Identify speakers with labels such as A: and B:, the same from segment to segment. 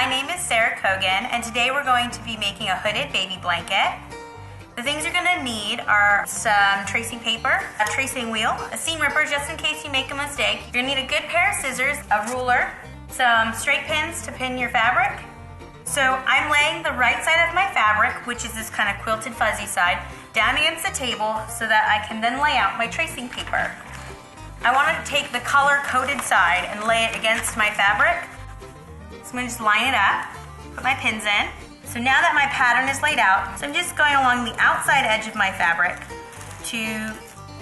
A: name is Cogan, and today we're going to be making a hooded baby blanket. The things you're gonna need are some tracing paper, a tracing wheel, a seam ripper just in case you make a mistake. You're gonna need a good pair of scissors, a ruler, some straight pins to pin your fabric. So I'm laying the right side of my fabric, which is this kind of quilted fuzzy side, down against the table so that I can then lay out my tracing paper. I want to take the color-coded side and lay it against my fabric. So I'm going to just line it up, put my pins in. So now that my pattern is laid out, so I'm just going along the outside edge of my fabric to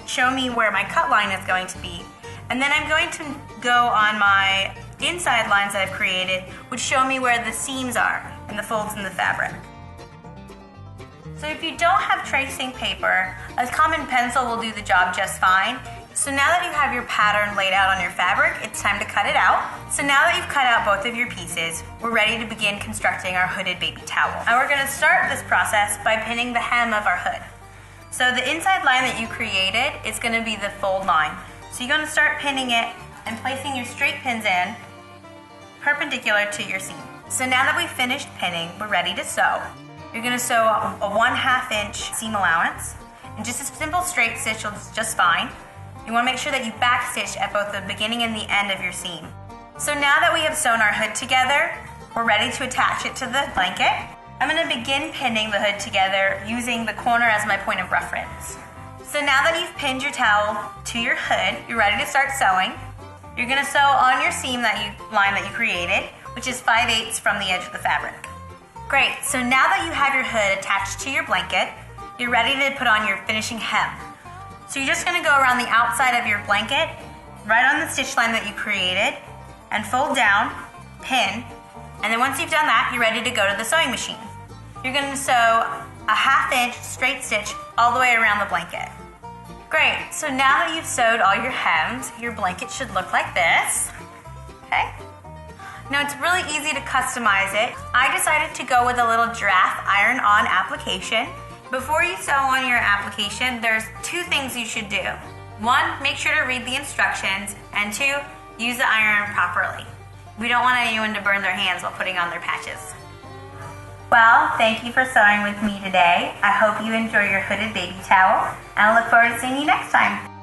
A: show me where my cut line is going to be. And then I'm going to go on my inside lines that I've created, which show me where the seams are and the folds in the fabric. So if you don't have tracing paper, a common pencil will do the job just fine. So now that you have your pattern laid out on your fabric, it's time to cut it out. So now that you've cut out both of your pieces, we're ready to begin constructing our hooded baby towel. Now we're gonna start this process by pinning the hem of our hood. So the inside line that you created is gonna be the fold line. So you're gonna start pinning it and placing your straight pins in perpendicular to your seam. So now that we've finished pinning, we're ready to sew. You're gonna sew a 1/2 inch seam allowance, and just a simple straight stitch will just fine. You want to make sure that you backstitch at both the beginning and the end of your seam. So now that we have sewn our hood together, we're ready to attach it to the blanket. I'm going to begin pinning the hood together using the corner as my point of reference. So now that you've pinned your towel to your hood, you're ready to start sewing. You're going to sew on your seam line that you created, which is 5/8 from the edge of the fabric. Great, so now that you have your hood attached to your blanket, you're ready to put on your finishing hem. So you're just gonna go around the outside of your blanket, right on the stitch line that you created, and fold down, pin, and then once you've done that, you're ready to go to the sewing machine. You're gonna sew a 1/2 inch straight stitch all the way around the blanket. Great, so now that you've sewed all your hems, your blanket should look like this, okay? Now it's really easy to customize it. I decided to go with a little draft iron-on application. Before you sew on your application, there's 2 things you should do. 1, make sure to read the instructions, and 2, use the iron properly. We don't want anyone to burn their hands while putting on their patches. Well, thank you for sewing with me today. I hope you enjoy your hooded baby towel, and I look forward to seeing you next time.